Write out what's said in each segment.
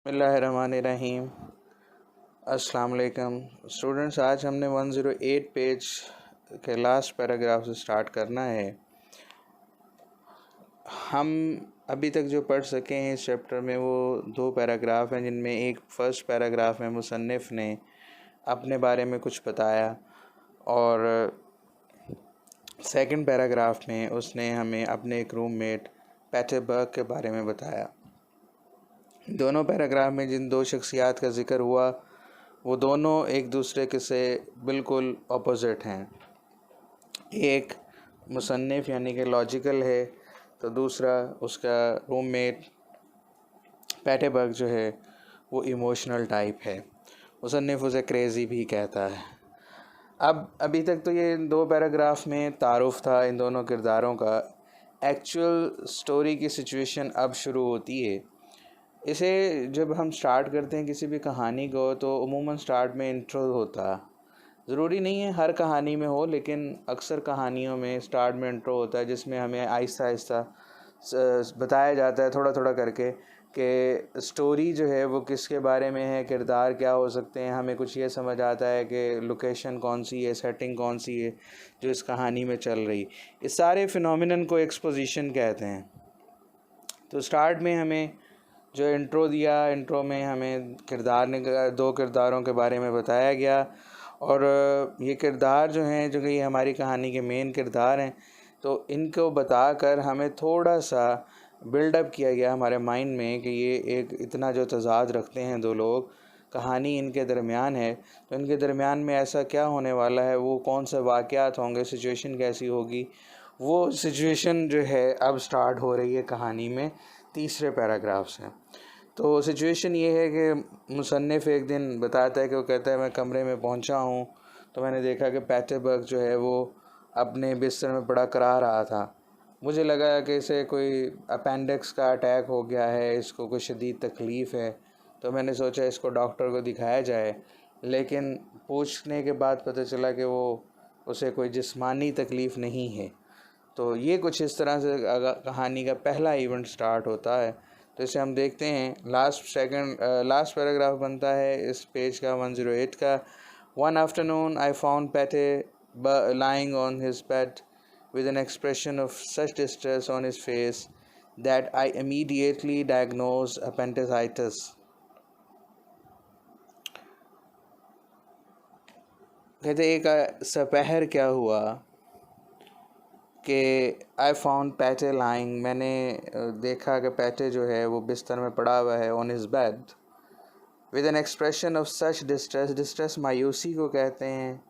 बिस्मिल्लाहिर्रहमानिर्रहीम। अस्सलाम वालेकुम स्टूडेंट्स, आज हमने 108 पेज के लास्ट पैराग्राफ से स्टार्ट करना है। हम अभी तक जो पढ़ सके हैं इस चैप्टर में वो दो पैराग्राफ हैं, जिनमें एक फ़र्स्ट पैराग्राफ में मुसन्निफ़ ने अपने बारे में कुछ बताया और सेकंड पैराग्राफ में उसने हमें अपने एक रूममेट पैटर बर्ग के बारे में बताया। दोनों पैराग्राफ में जिन दो शख्सियात का ज़िक्र हुआ वो दोनों एक दूसरे के से बिल्कुल अपोजिट हैं। एक मुसन्निफ़ यानी कि लॉजिकल है, तो दूसरा उसका रूममेट पैटर बर्ग जो है वो इमोशनल टाइप है। मुसन्निफ़ उसे क्रेज़ी भी कहता है। अब अभी तक तो ये दो पैराग्राफ में तारुफ़ था इन दोनों किरदारों का। एक्चुअल स्टोरी की सिचुएशन अब शुरू होती है। इसे जब हम स्टार्ट करते हैं किसी भी कहानी को, तो उमूमन स्टार्ट में इंट्रो होता है। ज़रूरी नहीं है हर कहानी में हो, लेकिन अक्सर कहानियों में स्टार्ट में इंट्रो होता है, जिसमें हमें आहिस्ता आहिस्ता बताया जाता है थोड़ा थोड़ा करके कि स्टोरी जो है वो किसके बारे में है, किरदार क्या हो सकते हैं। हमें कुछ ये समझ आता है कि लोकेशन कौन सी है, सेटिंग कौन सी है जो इस कहानी में चल रही। इस सारे फिनोमिनन को एक्सपोजिशन कहते हैं। तो स्टार्ट में हमें जो इंट्रो दिया, इंट्रो में हमें दो किरदारों के बारे में बताया गया और ये किरदार जो हैं, जो कि ये हमारी कहानी के मेन किरदार हैं, तो इनको बताकर हमें थोड़ा सा बिल्डअप किया गया हमारे माइंड में कि ये एक इतना जो तज़ाद रखते हैं दो लोग, कहानी इनके दरमियान है, तो इनके दरमियान में ऐसा क्या होने वाला है, वो कौन से वाक़यात होंगे, सिचुएशन कैसी होगी। वो सिचुएशन जो है अब स्टार्ट हो रही है कहानी में तीसरे पैराग्राफ से। तो सिचुएशन ये है कि मुसन्निफ़ एक दिन बताता है कि वो कहता है मैं कमरे में पहुंचा हूं, तो मैंने देखा कि पैटर बर्ग जो है वो अपने बिस्तर में पड़ा करा रहा था। मुझे लगा कि इसे कोई अपेंडिक्स का अटैक हो गया है, इसको कोई शदीद तकलीफ़ है, तो मैंने सोचा इसको डॉक्टर को दिखाया जाए। लेकिन पूछने के बाद पता चला कि वो उसे कोई जिस्मानी तकलीफ़ नहीं है। तो ये कुछ इस तरह से कहानी का पहला इवेंट स्टार्ट होता है। तो इसे हम देखते हैं। लास्ट पैराग्राफ बनता है इस पेज का 108 का। One afternoon I found petty lying on his bed with an expression of such distress on his face that I immediately diagnosed appendicitis. कहते एक सपहर क्या हुआ कि आई फाउंड पैटे लाइंग, मैंने देखा कि पैटे जो है वो बिस्तर में पड़ा हुआ है on his bed with an expression of such distress. Distress मायूसी को कहते हैं,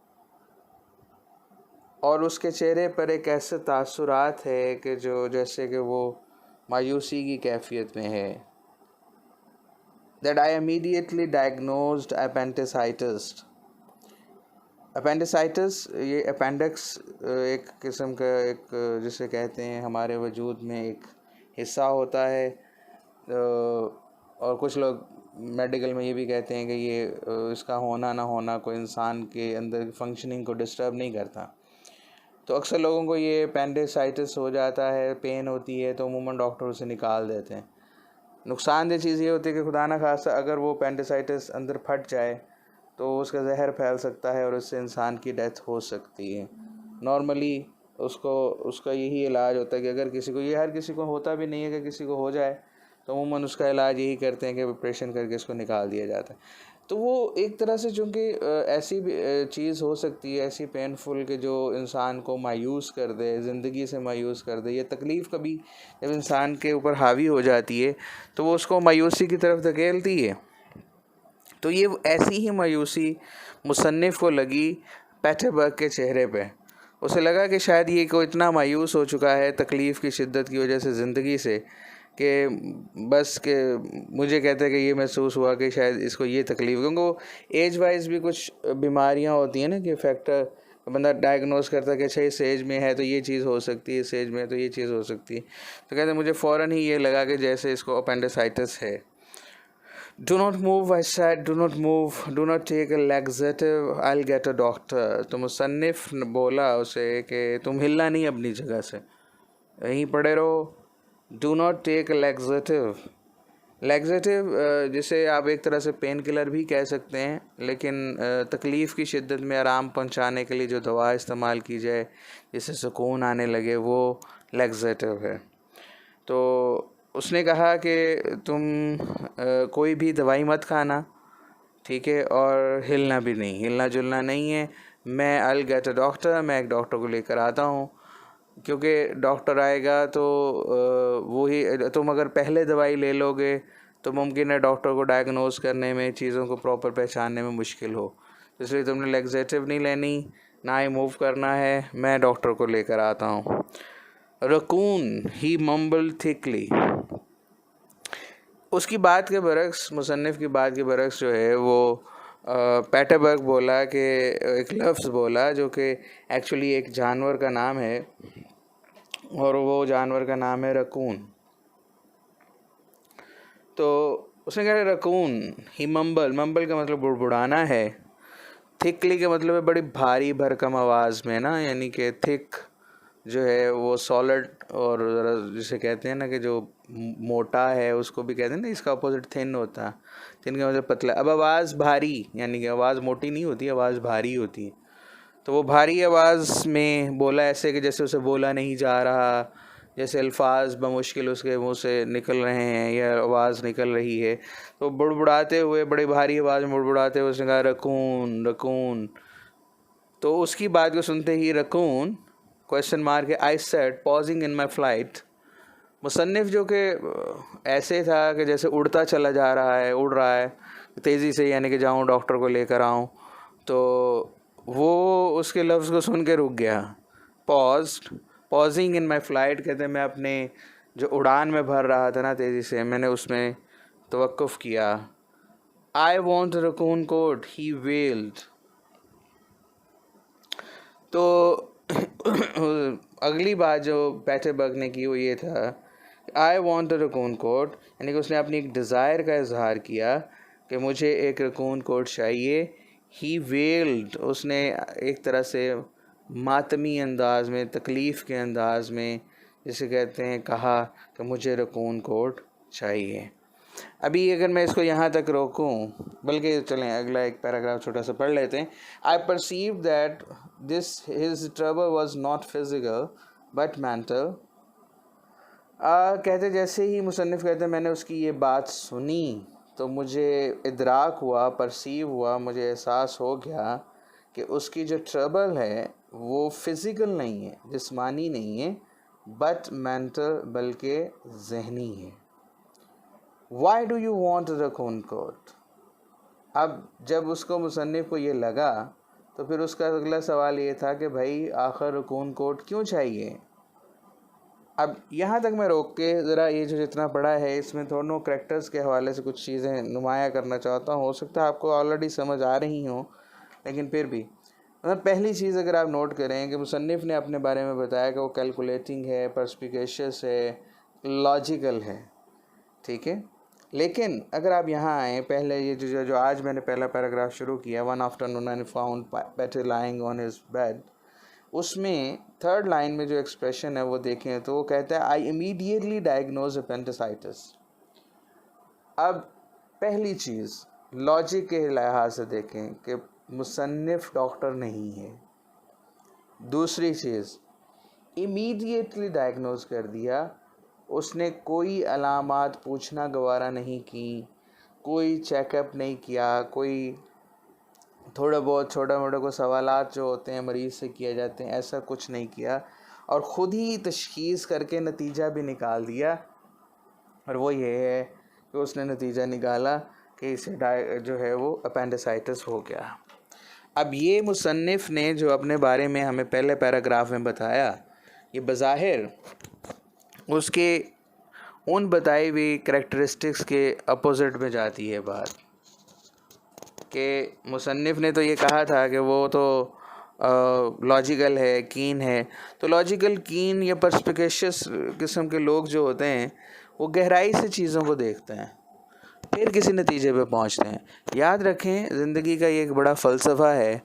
और उसके चेहरे पर एक ऐसे तासुरात है कि जो जैसे कि वो मायूसी की कैफियत में है। That I immediately diagnosed appendicitis. Appendicitis ये अपेंडिक्स एक किस्म का एक जिसे कहते हैं हमारे वजूद में एक हिस्सा होता है, और कुछ लोग मेडिकल में ये भी कहते हैं कि ये इसका होना ना होना कोई इंसान के अंदर फंक्शनिंग को डिस्टर्ब नहीं करता। तो अक्सर लोगों को ये अपेंडिसाइटिस हो जाता है, पेन होती है, तो अमूमन डॉक्टर उसे निकाल देते हैं। नुकसानदेह चीज़ ये होती है कि खुदा न खास्ता अगर वो अपेंडिसाइटिस अंदर फट जाए तो उसका जहर फैल सकता है और उससे इंसान की डेथ हो सकती है। नॉर्मली उसका यही इलाज होता है कि अगर किसी को, ये हर किसी को होता भी नहीं है कि किसी को हो जाए, तो अमूमन उसका इलाज यही करते हैं कि ऑपरेशन करके इसको निकाल दिया जाता है। तो वो एक तरह से चूँकि ऐसी भी चीज़ हो सकती है, ऐसी पेनफुल कि जो इंसान को मायूस कर दे, ज़िंदगी से मायूस कर दे। ये तकलीफ़ कभी जब इंसान के ऊपर हावी हो जाती है तो वो उसको मायूसी की तरफ धकेलती है। तो ये ऐसी ही मायूसी मुसन्निफ़ को लगी पैटर बर्ग के चेहरे पे। उसे लगा कि शायद ये को इतना मायूस हो चुका है तकलीफ़ की शिद्दत की वजह से ज़िंदगी से, कि बस के मुझे कहते हैं कि ये महसूस हुआ कि शायद इसको ये तकलीफ़, क्योंकि वो एज वाइज भी कुछ बीमारियां होती हैं ना कि फैक्टर बंदा डायग्नोस करता है कि अच्छा इस एज में है तो ये चीज़ हो सकती है, इस एज में है तो ये चीज़ हो सकती है। तो कहते हैं मुझे फ़ौरन ही ये लगा कि जैसे इसको अपेंडिसाइटिस है। Do not move, I said. Do not move. Do not take a laxative. I'll get a doctor. तो मुसन्निफ़ ने बोला उसे कि तुम हिलना नहीं अपनी जगह से, यहीं पड़े रहो। Do not take a laxative. Laxative जिसे आप एक तरह से पेन किलर भी कह सकते हैं, लेकिन तकलीफ़ की शिद्दत में आराम पहुंचाने के लिए जो दवा इस्तेमाल की जाए जिससे सुकून आने लगे, वो लैक्सेटिव है। तो उसने कहा कि तुम कोई भी दवाई मत खाना, ठीक है, और हिलना भी नहीं, हिलना जुलना नहीं है। मैं आई गेट अ डॉक्टर, मैं एक डॉक्टर को लेकर आता हूँ, क्योंकि डॉक्टर आएगा तो वो ही, तुम अगर पहले दवाई ले लोगे तो मुमकिन है डॉक्टर को डायग्नोज करने में, चीज़ों को प्रॉपर पहचानने में मुश्किल हो। इसलिए तुमने लैक्सेटिव नहीं लेनी, ना ही मूव करना है, मैं डॉक्टर को लेकर आता हूँ। रकून ही मम्बल थिकली। उसकी बात के बरक्स, मुसन्निफ़ की बात के बरक्स जो है वो पैटरबर्ग बोला कि एक लफ्ज़ बोला जो कि एक्चुअली एक जानवर का नाम है, और वो जानवर का नाम है रकून। तो उसने कहा रकून ही मम्बल का मतलब बुड़बुड़ाना है, थिकली का मतलब है बड़ी भारी भरकम आवाज़ में ना, यानी कि थिक जो है वो सॉलिड, और जिसे कहते हैं ना कि जो मोटा है उसको भी कहते हैं ना, इसका अपोजिट थिन होता है, थिन का मतलब पतला। अब आवाज़ भारी, यानी कि आवाज़ मोटी नहीं होती, आवाज़ भारी होती है। तो वो भारी आवाज़ में बोला ऐसे कि जैसे उसे बोला नहीं जा रहा, जैसे अल्फाज बमुश्किल उसके मुंह से निकल रहे हैं या आवाज़ निकल रही है। तो बुड़बुड़ाते हुए, बड़ी भारी आवाज़ में बुड़बुड़ाते हुए उसने कहा रकून रकून। तो उसकी बात को सुनते ही रकून क्वेश्चन मार्क है, I said pausing in my flight. मुसन्निफ़ जो कि ऐसे था कि जैसे उड़ता चला जा रहा है, उड़ रहा है तेज़ी से, यानी कि जाऊँ डॉक्टर को लेकर आऊँ, तो वो उसके लफ्ज़ को सुन के रुक गया। पॉजिंग इन माई फ्लाइट कहते हैं मैं अपने जो उड़ान में भर रहा था ना तेज़ी से, मैंने उसमें तवक्कुफ़ किया। I want raccoon coat he wailed. तो अगली बात जो पैटरबर्ग ने की वो ये था, I want a raccoon coat, यानी कि उसने अपनी एक डिज़ायर का इजहार किया कि मुझे एक रकून कोट चाहिए। ही वेल्ड, उसने एक तरह से मातमी अंदाज में, तकलीफ़ के अंदाज में, जिसे कहते हैं, कहा कि मुझे रकून कोट चाहिए। अभी अगर मैं इसको यहाँ तक रोकूं, बल्कि चलें अगला एक पैराग्राफ छोटा सा पढ़ लेते हैं। आई perceive that this his trouble was not physical but mental. कहते जैसे ही मुसन्निफ़ कहते मैंने उसकी ये बात सुनी तो मुझे इदराक हुआ, परसीव हुआ, मुझे एहसास हो गया कि उसकी जो ट्रबल है वो फ़िज़िकल नहीं है, जिस्मानी नहीं है, बट मेंटल, बल्कि ज़हनी है। Why do you want raccoon coat. अब जब उसको मुसन्निफ़ को ये लगा तो फिर उसका अगला सवाल ये था कि भाई आखिर रकून कोट क्यों चाहिए। अब यहाँ तक मैं रोक के ज़रा ये जो जितना पढ़ा है इसमें दोनों करैक्टर्स के हवाले से कुछ चीज़ें नुमाया करना चाहता हूँ। हो सकता है आपको ऑलरेडी समझ आ रही हों, लेकिन फिर भी मतलब पहली चीज़ अगर आप नोट करें कि मुसन्निफ़ ने अपने बारे में बताया कि वो कैलकुलेटिंग है, पर्सपिकेशियस है, लॉजिकल है, ठीक है। लेकिन अगर आप यहाँ आएँ, पहले ये जो आज मैंने पहला पैराग्राफ शुरू किया, one afternoon I found Petey lying on his bed, उसमें थर्ड लाइन में जो एक्सप्रेशन है वो देखें तो वो कहता है आई इमीडिएटली डायग्नोज अपेंडिसाइटिस। अब पहली चीज़ लॉजिक के लिहाज से देखें कि मुसन्निफ़ डॉक्टर नहीं है। दूसरी चीज़ इमीडिएटली डायग्नोज कर दिया, उसने कोई अलामात पूछना गवारा नहीं की, कोई चेकअप नहीं किया, कोई थोड़ा बहुत छोटा मोटा को सवालात जो होते हैं मरीज़ से किए जाते हैं, ऐसा कुछ नहीं किया, और ख़ुद ही तशख़ीस करके नतीजा भी निकाल दिया। और वो ये है कि उसने नतीजा निकाला कि इसे जो है वो अपेंडिसाइटिस हो गया। अब ये मुसन्निफ़ ने जो अपने बारे में हमें पहले पैराग्राफ में बताया, ये बज़ाहिर उसके उन बताई हुई करैक्टरिस्टिक्स के अपोज़िट में जाती है बात, कि मुसन्निफ़ ने तो ये कहा था कि वो तो लॉजिकल है, कीन है। तो लॉजिकल, कीन या पर्सपिकेशियस किस्म के लोग जो होते हैं वो गहराई से चीज़ों को देखते हैं, फिर किसी नतीजे पे पहुंचते हैं। याद रखें, ज़िंदगी का ये एक बड़ा फ़लसफ़ा है,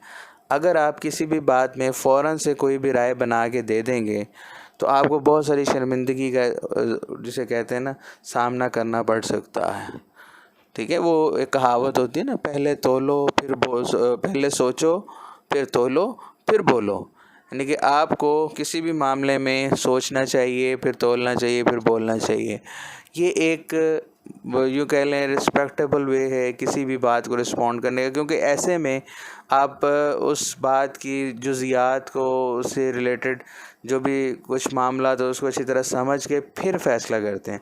अगर आप किसी भी बात में फ़ौरन से कोई भी राय बना के दे देंगे तो आपको बहुत सारी शर्मिंदगी का जिसे कहते हैं ना सामना करना पड़ सकता है। ठीक है, वो एक कहावत होती है ना, पहले तोलो फिर पहले सोचो फिर तोलो फिर बोलो। यानी कि आपको किसी भी मामले में सोचना चाहिए, फिर तोलना चाहिए, फिर बोलना चाहिए। ये एक यूँ कह लें रिस्पेक्टेबल वे है किसी भी बात को रिस्पॉन्ड करने का, क्योंकि ऐसे में आप उस बात की जुज़ियात को, उससे रिलेटेड जो भी कुछ मामला तो उसको अच्छी तरह समझ के फिर फ़ैसला करते हैं।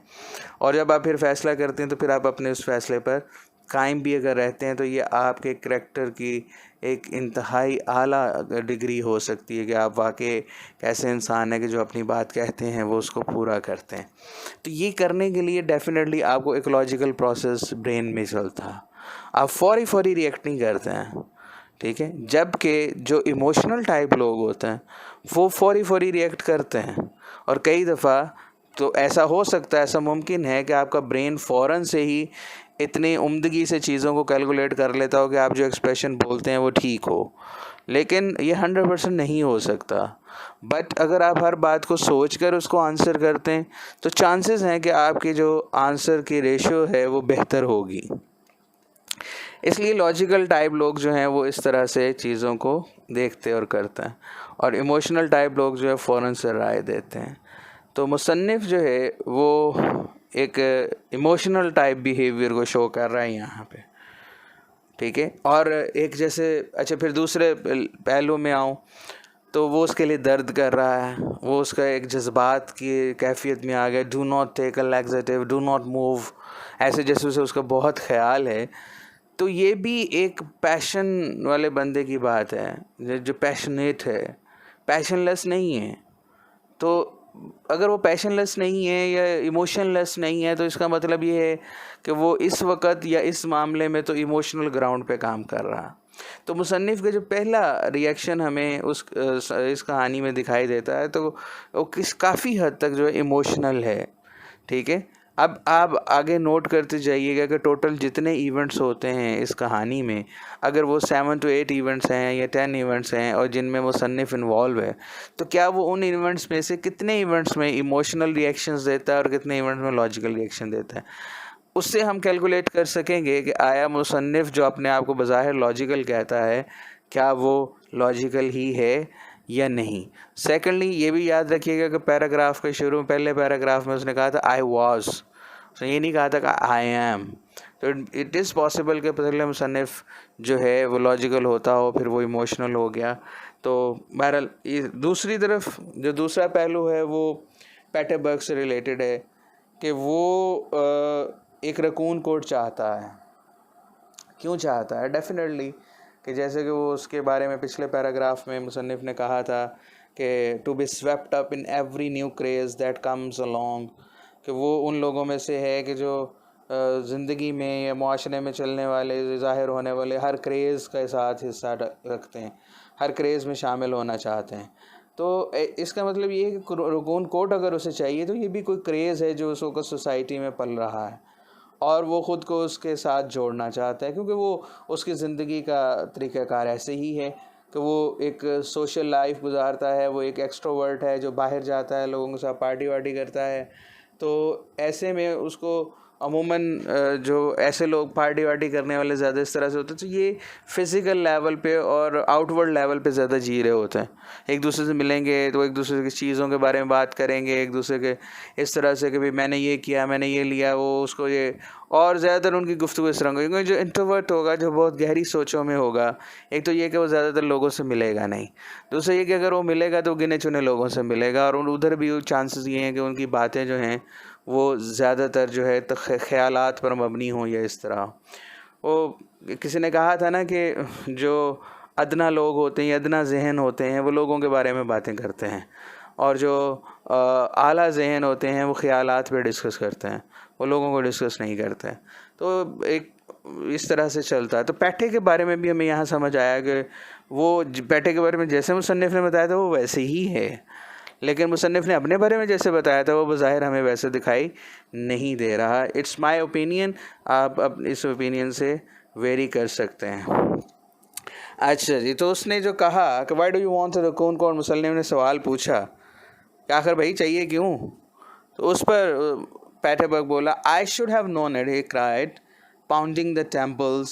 और जब आप फिर फ़ैसला करते हैं तो फिर आप अपने उस फ़ैसले पर कायम भी अगर रहते हैं तो ये आपके करैक्टर की एक इंतहाई आला डिग्री हो सकती है कि आप वाकई ऐसे इंसान हैं कि जो अपनी बात कहते हैं वो उसको पूरा करते हैं। तो ये करने के लिए डेफिनेटली आपको एक लॉजिकल प्रोसेस ब्रेन में चलता है, आप फौरी रिएक्ट नहीं करते हैं। ठीक है, जबकि जो इमोशनल टाइप लोग होते हैं वो फौरी रिएक्ट करते हैं। और कई दफ़ा तो ऐसा हो सकता है, ऐसा मुमकिन है कि आपका ब्रेन फ़ौरन से ही इतनी उम्दगी से चीज़ों को कैलकुलेट कर लेता हो कि आप जो एक्सप्रेशन बोलते हैं वो ठीक हो, लेकिन ये 100% नहीं हो सकता। बट अगर आप हर बात को सोच कर उसको आंसर करते हैं तो चांसेस हैं कि आपकी जो आंसर की रेशियो है वो बेहतर होगी। इसलिए लॉजिकल टाइप लोग जो हैं वो इस तरह से चीज़ों को देखते और करते हैं, और इमोशनल टाइप लोग जो है फ़ौरन से राय देते हैं। तो मुसन्निफ़ जो है वो एक इमोशनल टाइप बिहेवियर को शो कर रहा है यहाँ पे। ठीक है, और एक जैसे अच्छा फिर दूसरे पहलू में आऊँ तो वो उसके लिए दर्द कर रहा है, वो उसका एक जज्बात की कैफियत में आ गया, do not take a laxative, do not move, ऐसे जैसे उसे उसका बहुत ख्याल है। तो ये भी एक पैशन वाले बंदे की बात है, जो पैशनेट है, पैशनलेस नहीं है। तो अगर वो पैशनलेस नहीं है या इमोशनलेस नहीं है तो इसका मतलब ये है कि वो इस वक्त या इस मामले में तो इमोशनल ग्राउंड पे काम कर रहा। तो मुसन्निफ़ का जो पहला रिएक्शन हमें इस कहानी में दिखाई देता है तो वो काफ़ी हद तक जो है इमोशनल है। ठीक है, अब आप आगे नोट करते जाइएगा कि टोटल जितने इवेंट्स होते हैं इस कहानी में, अगर वो 7 to 8 इवेंट्स हैं या 10 इवेंट्स हैं और जिनमें मुसन्निफ़ इन्वॉल्व है, तो क्या वो उन इवेंट्स में से कितने इवेंट्स में इमोशनल रिएक्शंस देता है और कितने इवेंट्स में लॉजिकल रिएक्शन देता है। उससे हम कैलकुलेट कर सकेंगे कि आया मुसन्निफ़ जो अपने आप को बज़ाहिर लॉजिकल कहता है, क्या वो लॉजिकल ही है या नहीं। सेकेंडली ये भी याद रखिएगा कि पैराग्राफ के शुरू में, पहले पैराग्राफ में उसने कहा था आई वॉज, तो ये नहीं कहा था कि आई एम। तो इट इज़ पॉसिबल कि पहले मुसन्निफ़ जो है वो लॉजिकल होता हो फिर वो इमोशनल हो गया। तो बहरहाल दूसरी तरफ जो दूसरा पहलू है वो पैटरबर्ग से रिलेटेड है कि वो एक रकून कोट चाहता है। क्यों चाहता है? डेफिनेटली कि जैसे कि वो उसके बारे में पिछले पैराग्राफ में मुसन्निफ़ ने कहा था कि to be swept up in every new craze that comes along, कि वो उन लोगों में से है कि जो ज़िंदगी में या मुआशरे में चलने वाले, ज़ाहिर होने वाले हर क्रेज़ के साथ हिस्सा रखते हैं, हर क्रेज़ में शामिल होना चाहते हैं। तो इसका मतलब ये है कि रकून कोट अगर उसे चाहिए तो ये भी कोई क्रेज़ है जो उस वक्त सोसाइटी में पल रहा है और वो ख़ुद को उसके साथ जोड़ना चाहता है, क्योंकि वो उसकी ज़िंदगी का तरीक़ाकार ऐसे ही है कि वो एक सोशल लाइफ गुजारता है, वो एक एक्सट्रोवर्ट है जो बाहर जाता है, लोगों के साथ पार्टी वार्टी करता है। तो ऐसे में उसको अमूमन जो ऐसे लोग पार्टी वार्टी करने वाले ज़्यादा इस तरह से होते हैं, तो ये फ़िज़िकल लेवल पे और आउटवर्ड लेवल पे ज़्यादा जी रहे होते हैं। एक दूसरे से मिलेंगे तो एक दूसरे की चीज़ों के बारे में बात करेंगे, एक दूसरे के इस तरह से कि भाई मैंने ये किया, मैंने ये लिया, वो उसको ये, और ज़्यादातर उनकी गुफ्तगू इस तरह की, क्योंकि जो इंट्रोवर्ट होगा, जो बहुत गहरी सोचों में होगा, एक तो ये कि वो ज़्यादातर लोगों से मिलेगा नहीं, दूसरा ये कि अगर वो मिलेगा तो गिने चुने लोगों से मिलेगा, और उधर भी चांसेस ये हैं कि उनकी बातें जो हैं वो ज़्यादातर जो है तो ख़यालात पर मबनी हों या इस तरह। वो किसी ने कहा था ना कि जो अदना लोग होते हैं, अदना ज़हन होते हैं, वो लोगों के बारे में बातें करते हैं, और जो आला ज़हन होते हैं वो ख़यालात पे डिस्कस करते हैं, वो लोगों को डिस्कस नहीं करते हैं। तो एक इस तरह से चलता है। तो पैठे के बारे में भी हमें यहाँ समझ आया कि वो पैठे के बारे में जैसे मुसन्निफ़ ने बताया था वो वैसे ही है, लेकिन मुसन्निफ़ ने अपने बारे में जैसे बताया था वो बज़ाहिर हमें वैसे दिखाई नहीं दे रहा। इट्स माय ओपिनियन, आप अब इस ओपिनियन से वेरी कर सकते हैं। अच्छा जी, तो उसने जो कहा कि why do you want the raccoon coat, मुसन्निफ़ ने सवाल पूछा कि आखिर भाई चाहिए क्यों। तो उस पर पैटरबर्ग बोला, आई should have known it, he cried, pounding the temples.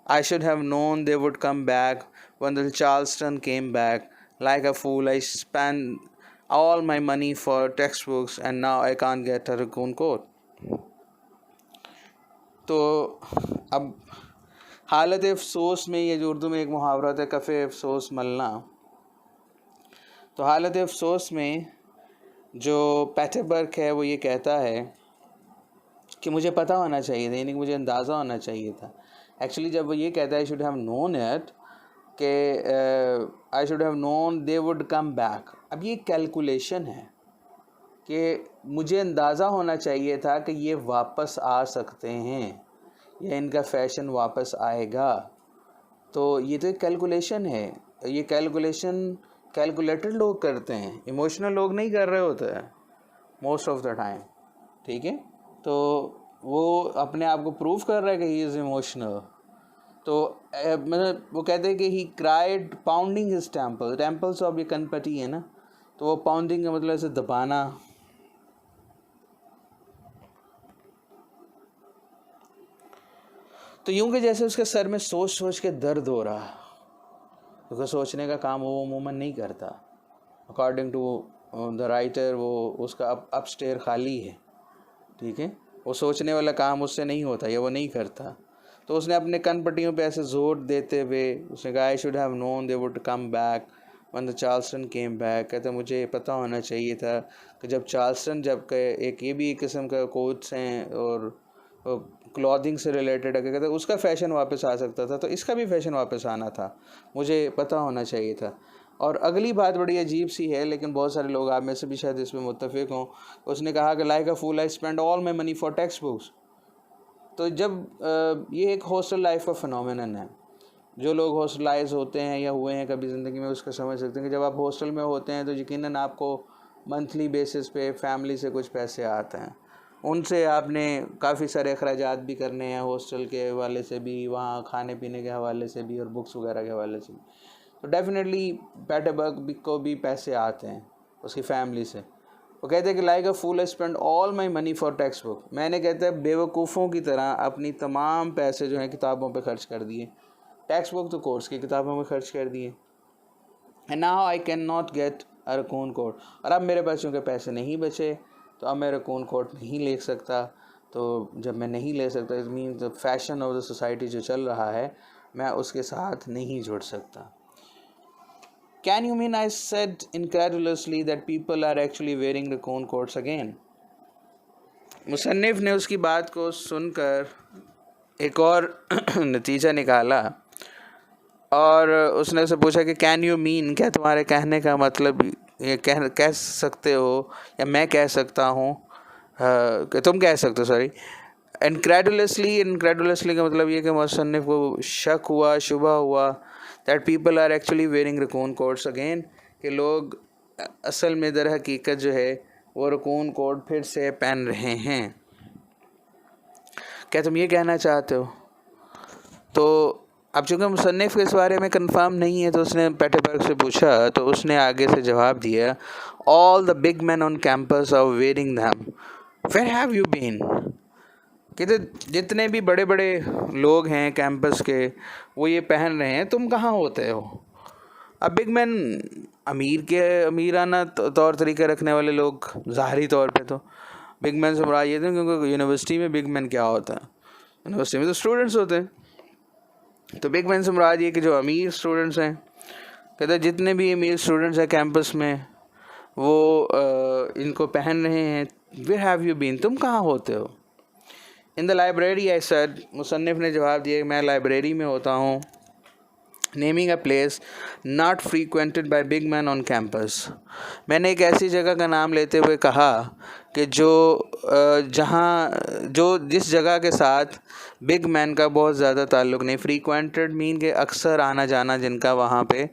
I should have known they would come back when the Charleston came back. Like a fool, I spent all my money for textbooks and now I can't get a raccoon coat. तो अब हालत अफसोस में, ये जो उर्दू में एक मुहावरा है, कफ़े अफसोस मलना, तो हालत अफसोस में जो पैटरबर्ग है वो ये कहता है कि मुझे पता होना चाहिए था, यानी कि मुझे अंदाज़ा होना चाहिए था। एक्चुअली जब वो ये कहता है I should have known it, कि I should have known they would come back, अब ये कैलकुलेशन है कि मुझे अंदाज़ा होना चाहिए था कि ये वापस आ सकते हैं या इनका फैशन वापस आएगा। तो ये तो एक कैलकुलेशन है, ये कैलकुलेशन कैलकुलेटेड लोग करते हैं, इमोशनल लोग नहीं कर रहे होते हैं मोस्ट ऑफ द टाइम, ठीक है। तो वो अपने आप को प्रूव कर रहा है कि ही इज़ इमोशनल। तो मतलब वो कहते हैं कि he cried pounding his temple, temples तो अब ये कनपटी है ना, तो वो पाउंडिंग का मतलब ऐसे दबाना। तो यूं कि जैसे उसके सर में सोच सोच के दर्द हो रहा, क्योंकि सोचने का काम वो अमूमन नहीं करता। अकॉर्डिंग टू द राइटर वो उसका अपस्टेयर खाली है, ठीक है, वो सोचने वाला काम उससे नहीं होता या वो नहीं करता। तो उसने अपने कनपट्टियों पे ऐसे जोर देते हुए उसने कहा आई should have known they would come back when the Charleston came back. कहते मुझे पता होना चाहिए था कि जब चार्ल्सटन, जब एक ये भी एक किस्म का कोट्स हैं और क्लॉथिंग से रिलेटेड है, कहते उसका फ़ैशन वापस आ सकता था, तो इसका भी फ़ैशन वापस आना था, मुझे पता होना चाहिए था। और अगली बात बड़ी अजीब सी है, लेकिन बहुत सारे लोग आप में से भी शायद इसमें मुत्तफिक हों। उसने कहा कि like a fool I spend all my money for textbooks. तो जब ये एक हॉस्टल लाइफ का फिनोमेनन है, जो लोग हॉस्टलाइज होते हैं या हुए हैं कभी ज़िंदगी में उसको समझ सकते हैं कि जब आप हॉस्टल में होते हैं तो यकीनन आपको मंथली बेसिस पे फैमिली से कुछ पैसे आते हैं, उनसे आपने काफ़ी सारे अखराजात भी करने हैं, हॉस्टल के हवाले से भी, वहाँ खाने पीने के हवाले से भी और बुक्स वगैरह के हवाले से भी। तो डेफिनेटली पैटरबर्ग को भी पैसे आते हैं उसकी फैमिली से। वो कहते हैं कि like a fool I spend all my money for textbook, मैंने कहते हैं बेवकूफ़ों की तरह अपनी तमाम पैसे जो हैं किताबों पे खर्च कर दिए, टेक्स्ट बुक तो कोर्स की किताबों में खर्च कर दिए। And now I can not get a raccoon coat, और अब मेरे पास चूँकि पैसे नहीं बचे तो अब मैं रकून कोट नहीं ले सकता। तो जब मैं नहीं ले सकता, it mean the fashion of the society जो चल रहा है मैं उसके साथ नहीं जुड़ सकता। Can you mean, I said incredulously, that people are actually wearing raccoon coats again? मुसन्निफ ने उसकी बात को सुनकर एक और नतीजा निकाला और उसने उसे पूछा कि कैन यू मीन, क्या तुम्हारे कहने का मतलब ये कह सकते हो या मैं कह सकता हूँ कि तुम कह सकते हो, सॉरी, इनक्रेडुलसली का मतलब ये कि मुसन्निफ को शक हुआ, शुबा हुआ that people are actually wearing raccoon coats again, कि लोग असल में दर हकीकत जो है वो रकून कोट फिर से पहन रहे हैं। क्या तुम ये कहना चाहते हो? तो अब चूँकि मुसन्निफ इस बारे में कंफर्म नहीं है तो उसने पैटरबर्ग से पूछा, तो उसने आगे से जवाब दिया, all the big man on campus are wearing them, where have you been? कहते जितने भी बड़े बड़े लोग हैं कैंपस के वो ये पहन रहे हैं, तुम कहाँ होते हो? अब बिग मैन अमीराना तौर तरीके रखने वाले लोग, ज़ाहरी तौर पे तो बिग मैन से मुराद ये थे, क्योंकि यूनिवर्सिटी में बिग मैन क्या होता है, यूनिवर्सिटी में तो स्टूडेंट्स होते हैं, तो बिग मैन से मुराद ये कि जो अमीर स्टूडेंट्स हैं। कहते जितने भी अमीर स्टूडेंट्स हैं कैंपस में वो इनको पहन रहे हैं, वेयर हैव यू बीन, तुम कहाँ होते हो? In the library I said, मुसन्निफ ने जवाब दिया मैं लाइब्रेरी में होता हूँ। Naming a place not frequented by big man on campus, मैंने एक ऐसी जगह का नाम लेते हुए कहा कि जिस जगह के साथ बिग मैन का बहुत ज़्यादा ताल्लुक़ नहीं। फ्रीक्वेंटेड मीन के अक्सर आना जाना जिनका वहाँ पे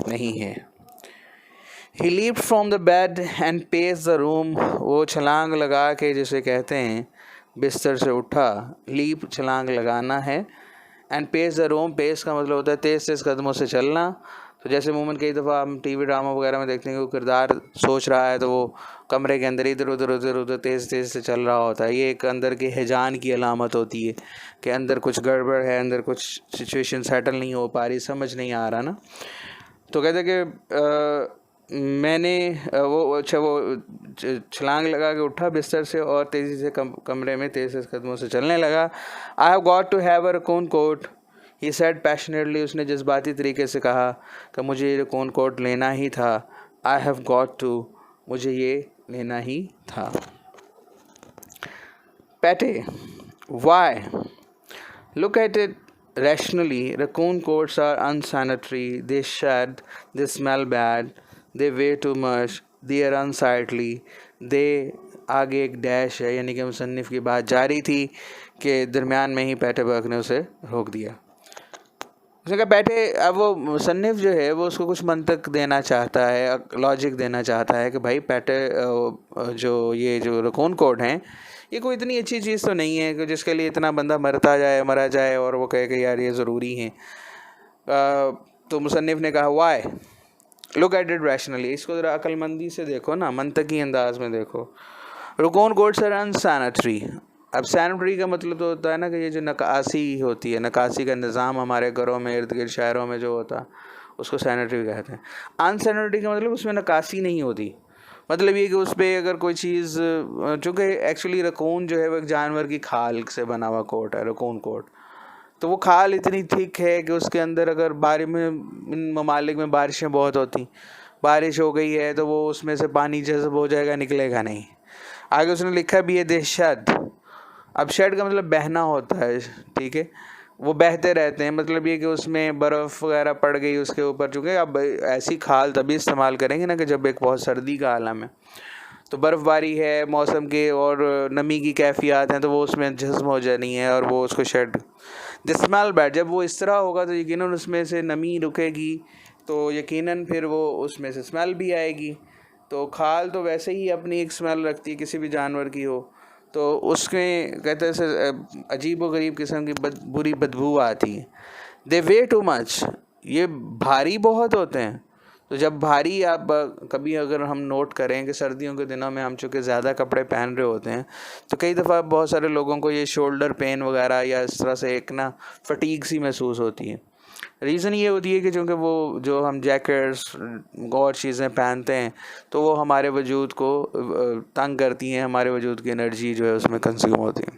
नहीं है। He leaped from the bed and paced the room, वो छलांग लगा के जिसे कहते हैं बिस्तर से उठा, लीप छलांग लगाना है, and pace the room, pace का मतलब होता है तेज़ तेज़ कदमों से चलना, तो जैसे मूमन कई दफ़ा हम टीवी ड्रामा वगैरह में देखते हैं कि वो किरदार सोच रहा है तो वो कमरे के अंदर इधर उधर तेज़ से चल रहा होता है। ये एक अंदर के हिजान की अलामत होती है कि अंदर कुछ गड़बड़ है, अंदर कुछ सिचुएशन सेटल नहीं हो पा रही, समझ नहीं आ रहा ना। तो कहते कि मैंने वो छलांग लगा के उठा बिस्तर से और तेज़ी से कमरे में तेज़ कदमों से चलने लगा। I have got to have a raccoon coat, he said passionately. उसने जज्बाती तरीके से कहा कि मुझे ये रकून कोट लेना ही था। आई हैव गॉट टू, मुझे ये लेना ही था। Petey, why? Look at it rationally, raccoon coats are unsanitary, they shed, they smell bad, they weigh too much, they are unsightly, they आगे एक डैश है, यानी कि मुसन्निफ की बात जारी थी कि दरमियान में ही पैटरबर्ग ने उसे रोक दिया। उसने कहा बैठे, अब वो मुसन्निफ जो है वो उसको कुछ मंतक देना चाहता है, लॉजिक देना चाहता है कि भाई जो रकून कोट हैं ये कोई इतनी अच्छी चीज़ तो नहीं है कि जिसके लिए इतना बंदा मरा जाए और वो कहे कि यार ये ज़रूरी है। तो मुसन्निफ ने कहा why? Look at it rationally, इसको ज़रा अक्लमंदी से देखो ना, मंतकी अंदाज में देखो। Raccoon coats are unsanitary. अब सैनिटरी का मतलब तो होता है ना कि ये जो नकासी होती है, नकासी का निज़ाम हमारे घरों में इर्द गिर्द शहरों में जो होता है उसको सैनिटरी कहते हैं। अनसैनिटरी का मतलब उसमें नकासी नहीं होती, मतलब ये कि उस पर अगर कोई चीज़, चूँकि एक्चुअली रकून जो है वो एक जानवर की खाल से बना हुआ कोट है, रकून कोट। तो वो खाल इतनी थिक है कि उसके अंदर अगर इन ममालिक में बारिशें बहुत होती, बारिश हो गई है तो वो उसमें से पानी जज़ब हो जाएगा, निकलेगा नहीं। आगे उसने लिखा भी है देशद। अब शेड का मतलब बहना होता है, ठीक है, वो बहते रहते हैं, मतलब ये कि उसमें बर्फ़ वगैरह पड़ गई उसके ऊपर। चूँकि अब ऐसी खाल तभी इस्तेमाल करेंगे ना कि जब एक बहुत सर्दी का आलम है, तो बर्फ़बारी है, मौसम के और नमी की कैफियत हैं, तो वो उसमें जज्म हो जानी है और वो उसको शेड। द स्मेल बैड, जब वो इस तरह होगा तो यकीनन उसमें से नमी रुकेगी, तो यकीनन फिर वो उसमें से स्मेल भी आएगी। तो खाल तो वैसे ही अपनी एक स्मेल रखती है, किसी भी जानवर की हो तो उसमें कहते हैं अजीब व गरीब किस्म की बुरी बदबू आती है। दे वे टू मच, ये भारी बहुत होते हैं। तो जब भारी, आप कभी अगर हम नोट करें कि सर्दियों के दिनों में हम चूँकि ज़्यादा कपड़े पहन रहे होते हैं तो कई दफ़ा बहुत सारे लोगों को ये शोल्डर पेन वगैरह या इस तरह से एक ना फटीग सी महसूस होती है। रीज़न ये होती है कि चूँकि वो जो हम जैकेट्स और चीज़ें पहनते हैं तो वो हमारे वजूद को तंग करती हैं, हमारे वजूद की एनर्जी जो है उसमें कंज्यूम होती है।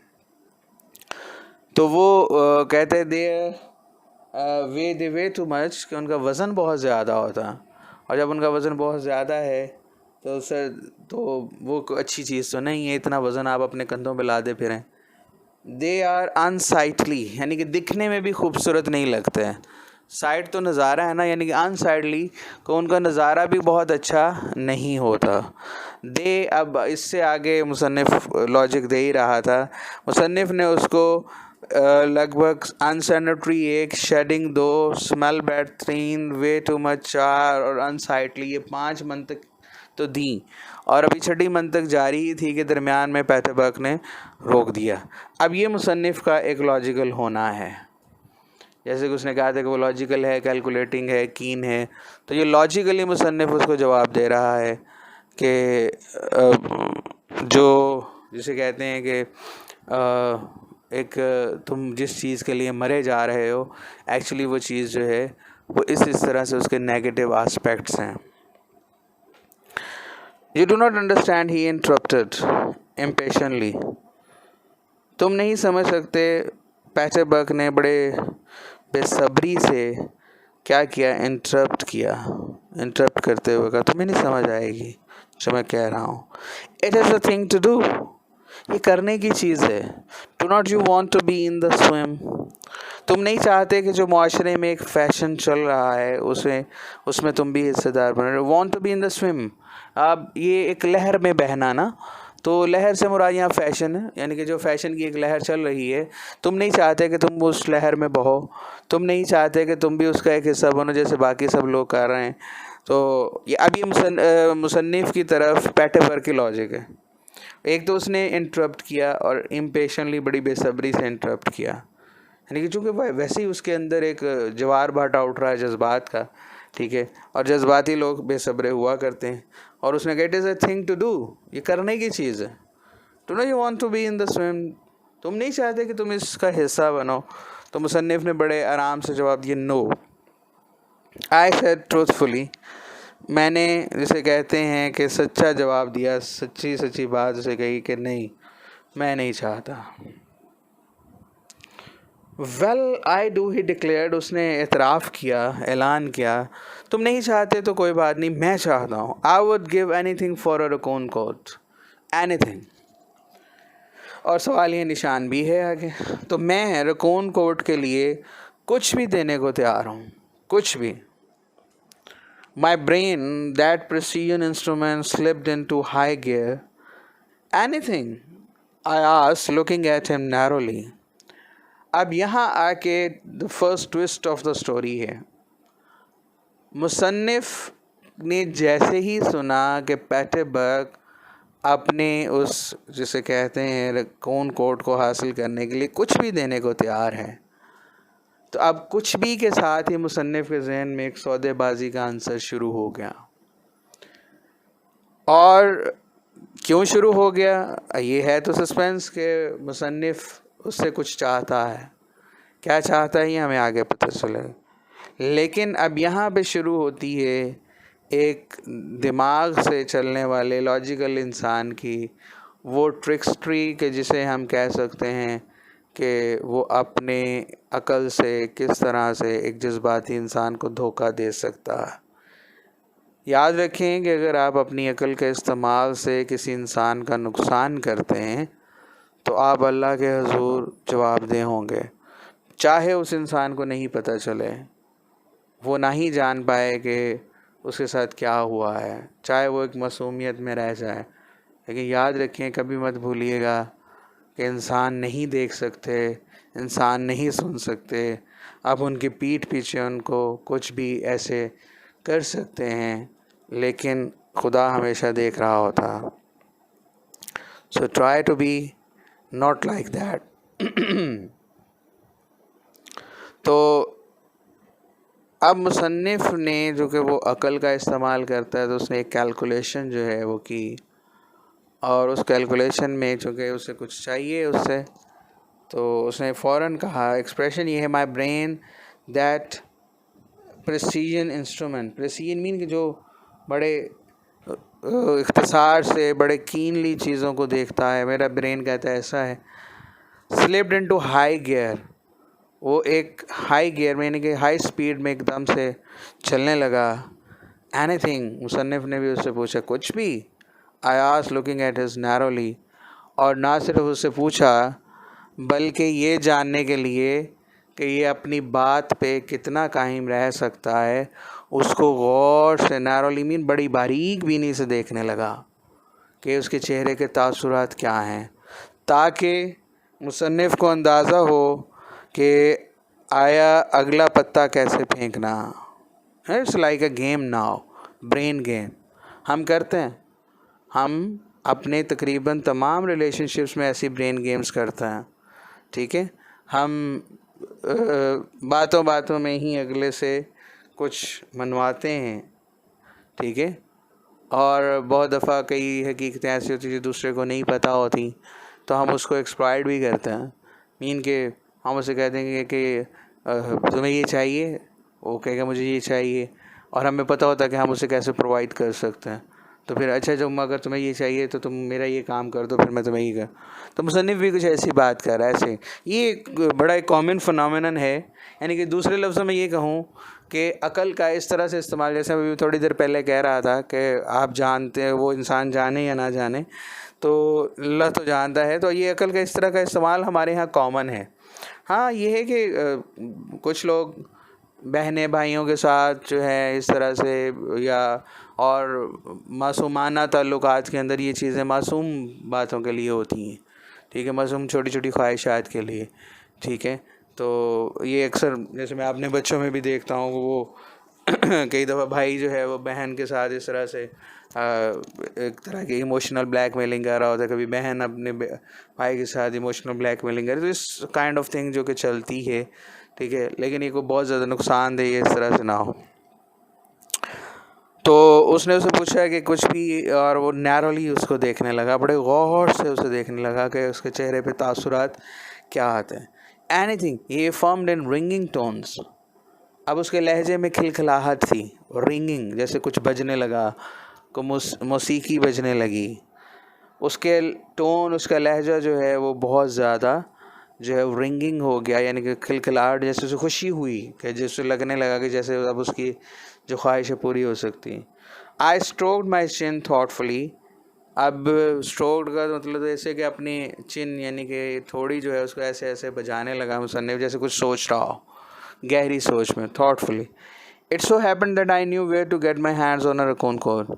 तो वो कहते हैं दे वे टू मच, कि उनका वज़न बहुत ज़्यादा होता है, और जब उनका वज़न बहुत ज़्यादा है तो वो अच्छी चीज़ तो नहीं है, इतना वज़न आप अपने कंधों पे लादे फिरें। दे आर अनसाइटली, यानी कि दिखने में भी खूबसूरत नहीं लगते हैं। साइट तो नज़ारा है ना, यानी कि अनसाइटली को उनका नज़ारा भी बहुत अच्छा नहीं होता। दे, अब इससे आगे मुसन्निफ लॉजिक दे ही रहा था। मुसन्निफ ने उसको लगभग unsanitary 1, shedding 2, smell bad 3, weigh too much 4 और अनसाइटली ये 5 मंतक तो दी, और अभी छठी मंतक जारी ही थी कि दरमियान में पैटरबर्ग ने रोक दिया। अब ये मुसन्निफ का एक लॉजिकल होना है, जैसे कि उसने कहा था कि वो लॉजिकल है, कैलकुलेटिंग है, कीन है, तो ये लॉजिकली मुसन्निफ उसको जवाब दे रहा है कि जो जिसे कहते हैं कि एक तुम जिस चीज़ के लिए मरे जा रहे हो, एक्चुअली वो चीज़ जो है वो इस तरह से उसके नेगेटिव एस्पेक्ट्स हैं। You do not understand, he interrupted impatiently. तुम नहीं समझ सकते, पैटरबर्ग ने बड़े बेसब्री से क्या किया, इंटरप्ट करते हुए कहा तुम्हें नहीं समझ आएगी जो मैं कह रहा हूँ। It is a thing to do, ये करने की चीज़ है। Do not you want to be in the swim? तुम नहीं चाहते कि जो माशरे में एक फ़ैशन चल रहा है उसमें तुम भी हिस्सेदार बन रहे हो। Want to be in the swim, अब ये एक लहर में बहना ना, तो लहर से मुराद यहाँ फ़ैशन है, यानी कि जो फ़ैशन की एक लहर चल रही है, तुम नहीं चाहते कि तुम उस लहर में बहो, तुम नहीं चाहते कि तुम भी उसका एक हिस्सा बनो जैसे बाकी सब लोग कर रहे हैं। तो ये अब ये मुसन्निफ की तरफ पैटरबर्ग की लॉजिक है। एक तो उसने इंटरप्ट किया और इम्पेशेंटली, बड़ी बेसब्री से इंटरप्ट किया, यानी कि चूँकि वैसे ही उसके अंदर एक जवार भाटा उठ रहा है जज्बात का ठीक है। और जज्बाती लोग बेसब्रे हुआ करते हैं। और उसने कहा it is a thing to do, ये करने की चीज़ है। To no you want to be in the swim, तुम नहीं चाहते कि तुम इसका हिस्सा बनो। तो मुसन्निफ ने बड़े आराम से जवाब दिया नो। आई सेड ट्रूथफुली, मैंने जिसे कहते हैं कि सच्चा जवाब दिया, सच्ची सच्ची बात उसे कही कि नहीं, मैं नहीं चाहता। Well I do, he declared, उसने एतराफ़ किया, ऐलान किया, तुम नहीं चाहते तो कोई बात नहीं, मैं चाहता हूँ। I would give anything for a raccoon coat, anything. और सवाल ये निशान भी है आगे। तो मैं रकून कोट के लिए कुछ भी देने को तैयार हूँ, कुछ भी। My brain, that precision instrument, slipped into high gear. Anything? I asked, looking at him narrowly. अब यहाँ आके the first twist of the story है। मुसन्निफ ने जैसे ही सुना कि पेटरबर्ग अपने उस जिसे कहते हैं रकून कोट को हासिल करने के लिए कुछ भी देने को तैयार है, तो अब कुछ भी के साथ ही मुसन्निफ के जहन में एक सौदेबाजी का आंसर शुरू हो गया। और क्यों शुरू हो गया, ये है तो सस्पेंस के मुसन्निफ उससे कुछ चाहता है। क्या चाहता है ये हमें आगे पता चलेगा। लेकिन अब यहाँ पे शुरू होती है एक दिमाग से चलने वाले लॉजिकल इंसान की वो ट्रिक्सट्री के जिसे हम कह सकते हैं कि वो अपने अकल से किस तरह से एक जज्बाती इंसान को धोखा दे सकता है। याद रखें कि अगर आप अपनी अकल के इस्तेमाल से किसी इंसान का नुकसान करते हैं तो आप अल्लाह के हुजूर जवाबदेह होंगे। चाहे उस इंसान को नहीं पता चले, वो ना ही जान पाए कि उसके साथ क्या हुआ है, चाहे वो एक मासूमियत में रह जाए। लेकिन याद रखें, कभी मत भूलिएगा कि इंसान नहीं देख सकते, इंसान नहीं सुन सकते। आप उनकी पीठ पीछे उनको कुछ भी ऐसे कर सकते हैं, लेकिन खुदा हमेशा देख रहा होता। So try to be not like that. तो अब मुसन्निफ ने जो कि वो अकल का इस्तेमाल करता है, तो उसने एक कैलकुलेशन जो है वो की। और उस कैलकुलेशन में चूँकि उसे कुछ चाहिए उससे, तो उसने फ़ौरन कहा, एक्सप्रेशन ये है, my brain that precision instrument. Precision mean कि जो बड़े इख्तिसार से बड़े कीनली चीज़ों को देखता है, मेरा ब्रेन कहता है ऐसा है। स्लिप्ड इनटू हाई गियर, वो एक हाई गियर में यानी कि हाई स्पीड में एकदम से चलने लगा। एनीथिंग, मुसन्निफ ने भी उससे पूछा, कुछ भी। I asked looking at his narrowly, और ना सिर्फ उससे पूछा बल्कि ये जानने के लिए कि ये अपनी बात पे कितना कायम रह सकता है, उसको गौर से, नैरोली मीन बड़ी बारीक बीनी से देखने लगा कि उसके चेहरे के तासुरात क्या हैं, ताकि मुसन्निफ को अंदाज़ा हो कि आया अगला पत्ता कैसे फेंकना। It's like a game now, brain game हम करते हैं। हम अपने तकरीबन तमाम रिलेशनशिप्स में ऐसी ब्रेन गेम्स करते हैं, ठीक है। हम बातों बातों में ही अगले से कुछ मनवाते हैं, ठीक है। और बहुत दफ़ा कई हकीकतें ऐसी होती जो दूसरे को नहीं पता होती, तो हम उसको एक्सप्लॉइट भी करते हैं। मीन के हम उसे कह देंगे कि तुम्हें ये चाहिए, वो कहेगा मुझे ये चाहिए, और हमें पता होता है कि हम उसे कैसे प्रोवाइड कर सकते हैं। तो फिर अच्छा, जब अगर तुम्हें ये चाहिए तो तुम मेरा ये काम कर दो, फिर मैं तुम्हें ये कर। तो मुसन्निफ भी कुछ ऐसी बात कर रहा है ऐसे। ये एक बड़ा एक कॉमन फिनोमेनन है। यानी कि दूसरे लफ्ज़ों में ये कहूँ कि अकल का इस तरह से इस्तेमाल, जैसे अभी थोड़ी देर पहले कह रहा था कि आप जानते हैं, वो इंसान जाने या ना जाने, तो अल्लाह तो जानता है। तो ये अकल का इस तरह का इस्तेमाल हमारे यहाँ कॉमन है। हाँ, ये है कि कुछ लोग बहनें भाइयों के साथ जो है इस तरह से, या और मासूमाना ताल्लुकात के अंदर ये चीज़ें मासूम बातों के लिए होती हैं, ठीक है, मासूम छोटी छोटी ख्वाहिशात के लिए, ठीक है। तो ये अक्सर जैसे मैं अपने बच्चों में भी देखता हूँ, वो कई दफ़ा भाई जो है वो बहन के साथ इस तरह से एक तरह की इमोशनल ब्लैकमेलिंग कर रहा होता है, कभी बहन अपने भाई के साथ इमोशनल ब्लैकमेलिंग कर रही है। तो इस काइंड ऑफ थिंग जो कि चलती है, ठीक है। लेकिन ये को बहुत ज़्यादा नुकसानदेह इस तरह से ना हो। तो उसने उसे पूछा कि कुछ भी, और वो नैरोली उसको देखने लगा, बड़े गौर से उसे देखने लगा कि उसके चेहरे पे तासुरात क्या आते हैं. Anything he formed in ringing tones. अब उसके लहजे में खिलखिलाहट थी, रिंगिंग जैसे कुछ बजने लगा, को मौसीकी बजने लगी. उसके टोन, उसका लहजा जो है वो बहुत ज़्यादा जो है रिंगिंग हो गया, यानी कि खिलखिलाहट, जैसे उसे खुशी हुई कि जैसे लगने लगा कि जैसे अब उसकी जो ख्वाहिशें पूरी हो सकती. आई स्ट्रोक्ड माई चिन थॉटफुली. अब स्ट्रोक्ड का मतलब ऐसे कि अपनी चिन यानी कि थोड़ी जो है उसको ऐसे ऐसे बजाने लगा मुसन्निफ, जैसे कुछ सोच रहा हो गहरी सोच में, thoughtfully. It so happened that I knew where to get my hands on a raccoon coat.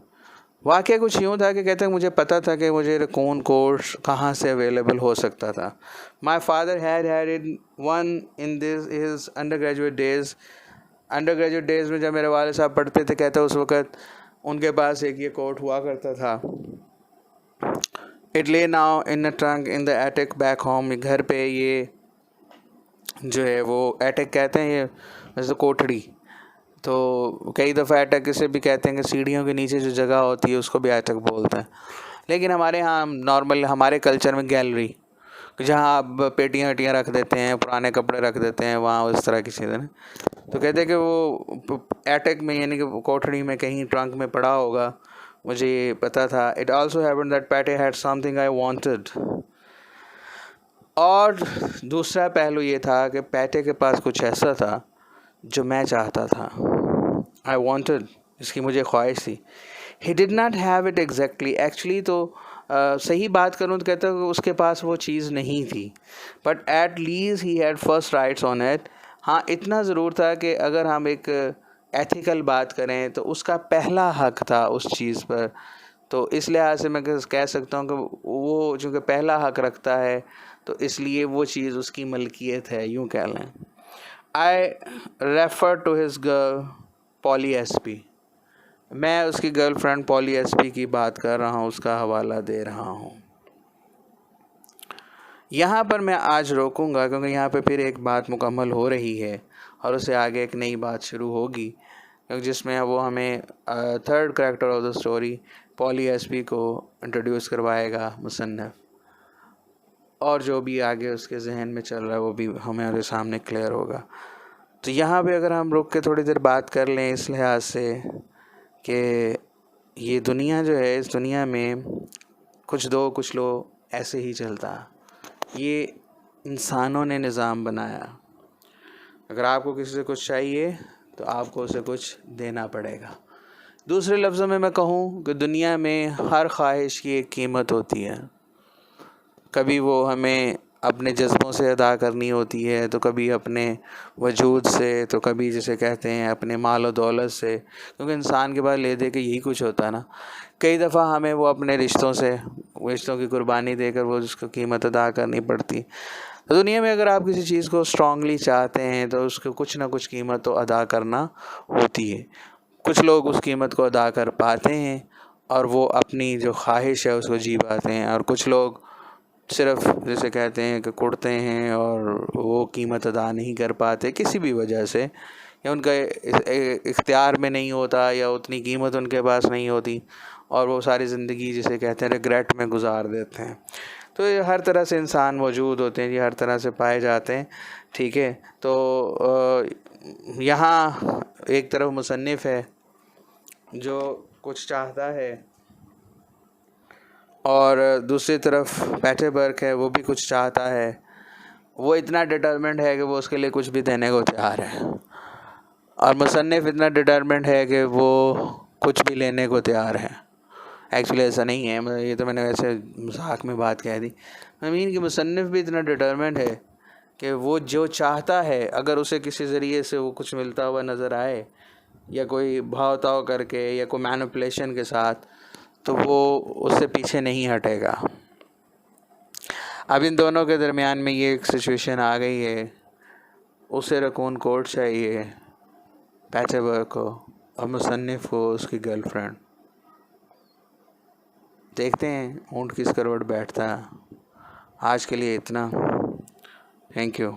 वाक़या कुछ यूँ था कि कहते हैं मुझे पता था कि मुझे रकून कोर्स कहाँ से अवेलेबल हो सकता था. My father had in one in this his under graduate days में जब मेरे वाले साहब पढ़ते थे, कहते उस वक़्त उनके पास एक ये कोट हुआ करता था. इट ले now in a trunk in the attic back home. घर पे ये जो है वो एटिक कहते हैं, ये जैसे कोठड़ी. तो कई दफ़ा एटक इसे भी कहते हैं कि सीढ़ियों के नीचे जो जगह होती है उसको भी एटक बोलते हैं. लेकिन हमारे यहाँ नॉर्मल हमारे कल्चर में गैलरी, जहाँ आप पेटियाँ वेटियाँ रख देते हैं, पुराने कपड़े रख देते हैं, वहाँ उस तरह की चीज़ें ना. तो कहते हैं कि वो एटक में यानी कि कोठड़ी में कहीं ट्रंक में पड़ा होगा. मुझे ये पता था. It also happened that petty had something I wanted. और दूसरा पहलू ये था कि पैटे के पास कुछ ऐसा था जो मैं चाहता था. आई वॉन्टेड, इसकी मुझे ख्वाहिश थी. He did not have it exactly. Actually तो सही बात करूँ तो कहता हूँ कि उसके पास वो चीज़ नहीं थी, but at least he had first rights on it. हाँ, इतना ज़रूर था कि अगर हम एक एथिकल बात करें तो उसका पहला हक था उस चीज़ पर. तो इस लिहाज से मैं कह सकता हूँ कि वो चूँकि पहला हक रखता है तो इसलिए वो चीज़ उसकी मलकियत है, यूँ कह लें. I refer to his girl Polly Espy. मैं उसकी गर्लफ्रेंड पॉली एसपी की बात कर रहा हूँ, उसका हवाला दे रहा हूँ. यहाँ पर मैं आज रोकूंगा क्योंकि यहाँ पे फिर एक बात मुकम्मल हो रही है और उससे आगे एक नई बात शुरू होगी, क्योंकि जिसमें वो हमें third character of the story poly SP को इंट्रोड्यूस करवाएगा मुसन्निफ. और जो भी आगे उसके जहन में चल रहा है वो भी हमारे सामने क्लियर होगा. तो यहाँ पे अगर हम रुक के थोड़ी देर बात कर लें इस लिहाज से कि ये दुनिया जो है, इस दुनिया में कुछ दो कुछ लो ऐसे ही चलता. ये इंसानों ने निज़ाम बनाया. अगर आपको किसी से कुछ चाहिए तो आपको उसे कुछ देना पड़ेगा. दूसरे लफ्ज़ों में मैं कहूँ कि दुनिया में हर ख्वाहिश की एक कीमत होती है. कभी वो हमें अपने जज्बों से अदा करनी होती है, तो कभी अपने वजूद से, तो कभी जिसे कहते हैं अपने माल और दौलत से, क्योंकि इंसान के पास ले दे के यही कुछ होता है ना. कई दफ़ा हमें वो अपने रिश्तों की कुर्बानी देकर वो उसको कीमत अदा करनी पड़ती. तो दुनिया में अगर आप किसी चीज़ को स्ट्रांगली चाहते हैं तो उसको कुछ ना कुछ कीमत तो अदा करना होती है. कुछ लोग उस कीमत को अदा कर पाते हैं और वो अपनी जो ख्वाहिश है उसको जी पाते हैं, और कुछ लोग सिर्फ़ जैसे कहते हैं कि कुड़ते हैं और वो कीमत अदा नहीं कर पाते किसी भी वजह से, या उनका इख्तियार में नहीं होता या उतनी कीमत उनके पास नहीं होती, और वो सारी ज़िंदगी जिसे कहते हैं रिग्रेट में गुजार देते हैं. तो ये हर तरह से इंसान मौजूद होते हैं, ये हर तरह से पाए जाते हैं. ठीक है. तो यहाँ एक तरफ मुसन्निफ़ है जो कुछ चाहता है, और दूसरी तरफ पैटेबर्ग है, वो भी कुछ चाहता है. वो इतना डिटरमेंट है कि वो उसके लिए कुछ भी देने को तैयार है, और मुसन्निफ़ इतना डिटरमेंट है कि वो कुछ भी लेने को तैयार है. एक्चुअली ऐसा नहीं है, ये तो मैंने वैसे मजाक में बात कह दी. आई मीन कि मुसन्निफ़ भी इतना डिटरमेंट है कि वो जो चाहता है अगर उसे किसी ज़रिए से वो कुछ मिलता हुआ नज़र आए, या कोई भाव ताव करके या कोई मैनिपुलेशन के साथ, तो वो उससे पीछे नहीं हटेगा. अब इन दोनों के दरमियान में ये एक सिचुएशन आ गई है. उसे रकून कोट चाहिए पैटेबर्ग को, और मुसन्निफ़ को उसकी गर्लफ्रेंड. देखते हैं ऊँट किस करवट बैठता है. आज के लिए इतना. Thank you.